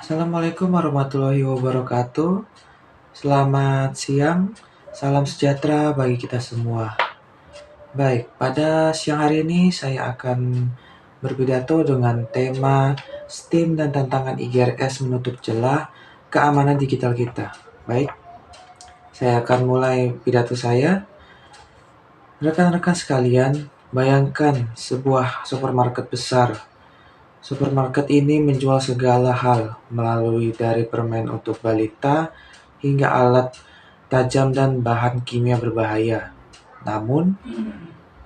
Assalamualaikum warahmatullahi wabarakatuh. Selamat siang, salam sejahtera bagi kita semua. Baik, pada siang hari ini saya akan berpidato dengan tema STEAM dan tantangan IGRS menutup celah keamanan digital kita. Baik, saya akan mulai pidato saya. Rekan-rekan sekalian, bayangkan sebuah supermarket besar. Supermarket ini menjual segala hal, melalui dari permen untuk balita hingga alat tajam dan bahan kimia berbahaya. Namun,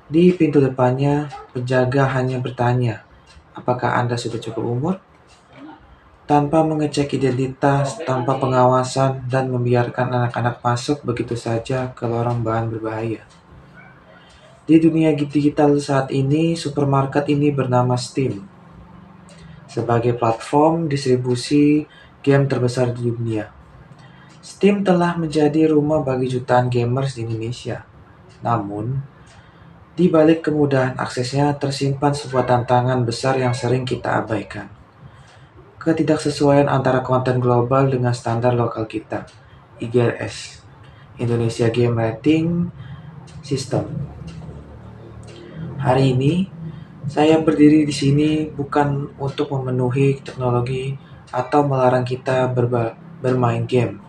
di pintu depannya, penjaga hanya bertanya, "Apakah Anda sudah cukup umur?" Tanpa mengecek identitas, tanpa pengawasan, dan membiarkan anak-anak masuk begitu saja ke lorong bahan berbahaya. Di dunia digital saat ini, supermarket ini bernama Steam sebagai platform distribusi game terbesar di dunia. Steam telah menjadi rumah bagi jutaan gamers di Indonesia. Namun, di balik kemudahan aksesnya tersimpan sebuah tantangan besar yang sering kita abaikan. Ketidaksesuaian antara konten global dengan standar lokal kita, IGRS, Indonesia Game Rating System. Hari ini, saya berdiri di sini bukan untuk memenuhi teknologi atau melarang kita bermain game.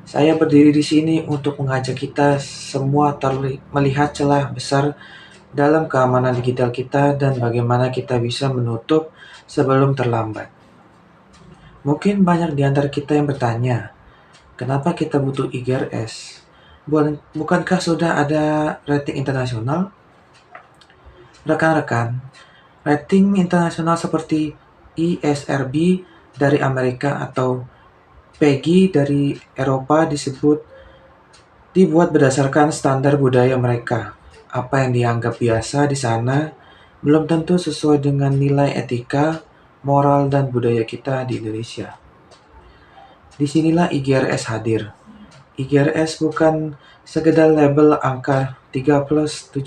Saya berdiri di sini untuk mengajak kita semua melihat celah besar dalam keamanan digital kita dan bagaimana kita bisa menutup sebelum terlambat. Mungkin banyak di antara kita yang bertanya, kenapa kita butuh IGRS? Bukankah sudah ada rating internasional? Rekan-rekan, rating internasional seperti ISRB dari Amerika atau PEGI dari Eropa dibuat berdasarkan standar budaya mereka. Apa yang dianggap biasa di sana belum tentu sesuai dengan nilai etika, moral, dan budaya kita di Indonesia. Disinilah IGRS hadir. IGRS bukan sekedar label angka 3+, 7+,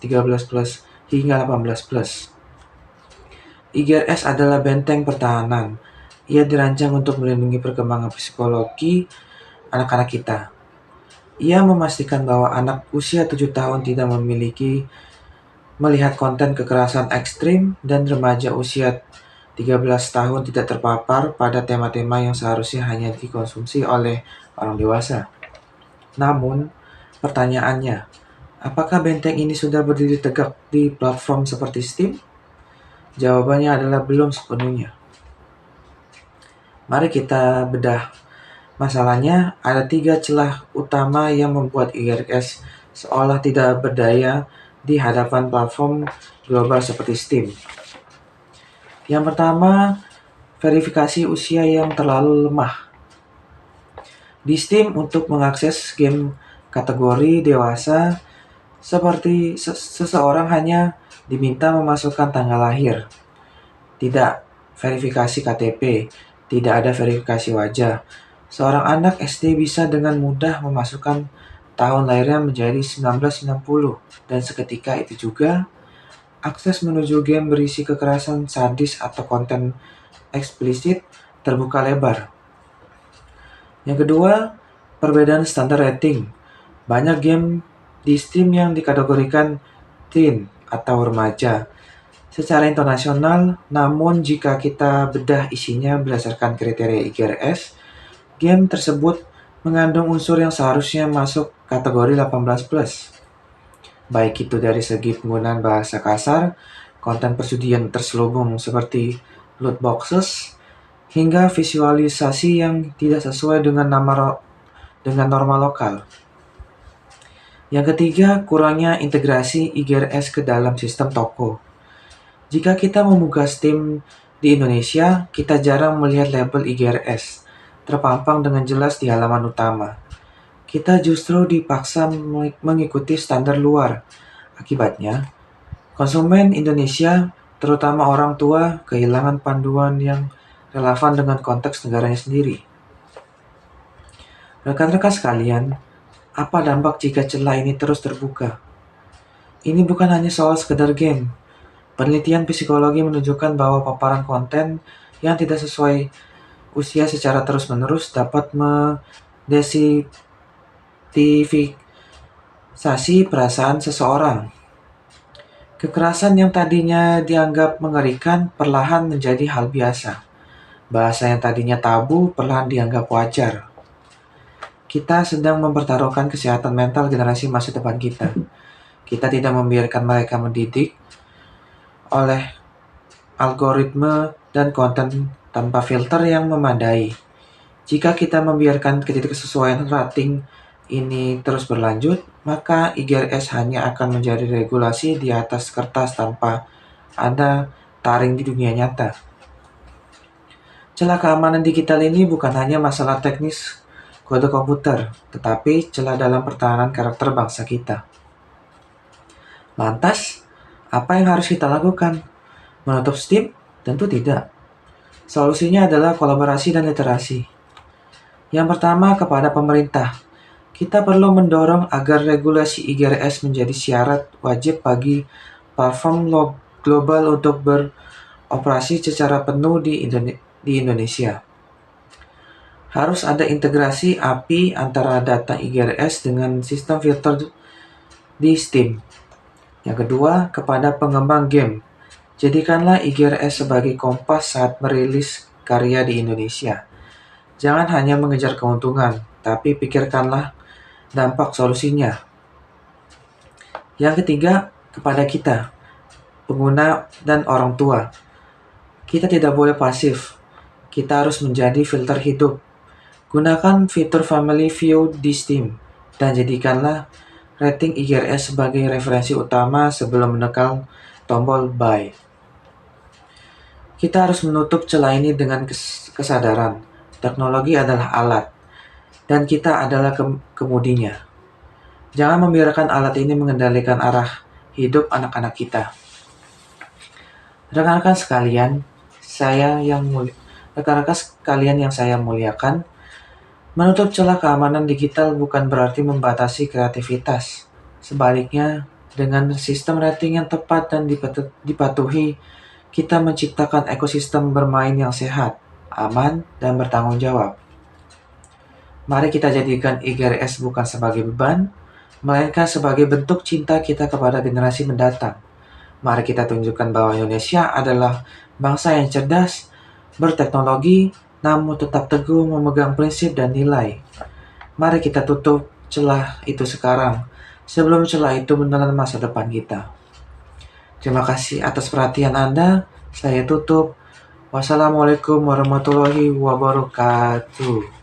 13+, hingga 18+. IGRS adalah benteng pertahanan. Ia dirancang untuk melindungi perkembangan psikologi anak-anak kita. Ia memastikan bahwa anak usia 7 tahun tidak melihat konten kekerasan ekstrim dan remaja usia 13 tahun tidak terpapar pada tema-tema yang seharusnya hanya dikonsumsi oleh orang dewasa. Namun, pertanyaannya, apakah benteng ini sudah berdiri tegak di platform seperti Steam? Jawabannya adalah belum sepenuhnya. Mari kita bedah. Masalahnya, ada 3 celah utama yang membuat IGRS seolah tidak berdaya di hadapan platform global seperti Steam. Yang pertama, verifikasi usia yang terlalu lemah. Di Steam, untuk mengakses game kategori dewasa, seperti seseorang hanya diminta memasukkan tanggal lahir, tidak verifikasi KTP, tidak ada verifikasi wajah. Seorang anak SD bisa dengan mudah memasukkan tahun lahirnya menjadi 1990, dan seketika itu juga akses menuju game berisi kekerasan sadis atau konten eksplisit terbuka lebar. Yang kedua, perbedaan standar rating. Banyak game di Steam yang dikategorikan teen atau remaja secara internasional, namun jika kita bedah isinya berdasarkan kriteria IGRS, game tersebut mengandung unsur yang seharusnya masuk kategori 18+. Baik itu dari segi penggunaan bahasa kasar, konten perjudian terselubung seperti loot boxes, hingga visualisasi yang tidak sesuai dengan norma lokal. Yang ketiga, kurangnya integrasi IGRS ke dalam sistem toko. Jika kita membuka Steam di Indonesia, kita jarang melihat label IGRS terpampang dengan jelas di halaman utama. Kita justru dipaksa mengikuti standar luar. Akibatnya, konsumen Indonesia, terutama orang tua, kehilangan panduan yang relevan dengan konteks negaranya sendiri. Rekan-rekan sekalian, apa dampak jika celah ini terus terbuka? Ini bukan hanya soal sekedar game. Penelitian psikologi menunjukkan bahwa paparan konten yang tidak sesuai usia secara terus-menerus dapat mendesitifikasi perasaan seseorang. Kekerasan yang tadinya dianggap mengerikan perlahan menjadi hal biasa. Bahasa yang tadinya tabu perlahan dianggap wajar. Kita sedang mempertaruhkan kesehatan mental generasi masa depan kita. Kita tidak membiarkan mereka mendidik oleh algoritma dan konten tanpa filter yang memadai. Jika kita membiarkan ketidaksesuaian rating ini terus berlanjut, maka IGRS hanya akan menjadi regulasi di atas kertas tanpa ada taring di dunia nyata. Celah keamanan digital ini bukan hanya masalah teknis kode komputer, tetapi celah dalam pertahanan karakter bangsa kita. Lantas, apa yang harus kita lakukan? Menutup Steam? Tentu tidak. Solusinya adalah kolaborasi dan literasi. Yang pertama, kepada pemerintah. Kita perlu mendorong agar regulasi IGRS menjadi syarat wajib bagi platform global untuk beroperasi secara penuh di Indonesia. Harus ada integrasi API antara data IGRS dengan sistem filter di Steam. Yang kedua, kepada pengembang game. Jadikanlah IGRS sebagai kompas saat merilis karya di Indonesia. Jangan hanya mengejar keuntungan, tapi pikirkanlah dampak solusinya. Yang ketiga, kepada kita, pengguna dan orang tua. Kita tidak boleh pasif. Kita harus menjadi filter hidup. Gunakan fitur Family View di Steam dan jadikanlah rating IGRS sebagai referensi utama sebelum menekan tombol buy. Kita harus menutup celah ini dengan kesadaran. Teknologi adalah alat, dan kita adalah kemudinya. Jangan membiarkan alat ini mengendalikan arah hidup anak-anak kita. Rekan-rekan sekalian yang saya muliakan, menutup celah keamanan digital bukan berarti membatasi kreativitas. Sebaliknya, dengan sistem rating yang tepat dan dipatuhi, kita menciptakan ekosistem bermain yang sehat, aman, dan bertanggung jawab. Mari kita jadikan IGRS bukan sebagai beban, melainkan sebagai bentuk cinta kita kepada generasi mendatang. Mari kita tunjukkan bahwa Indonesia adalah bangsa yang cerdas, berteknologi, namun tetap teguh memegang prinsip dan nilai. Mari kita tutup celah itu sekarang, sebelum celah itu menelan masa depan kita. Terima kasih atas perhatian Anda. Saya tutup. Wassalamualaikum warahmatullahi wabarakatuh.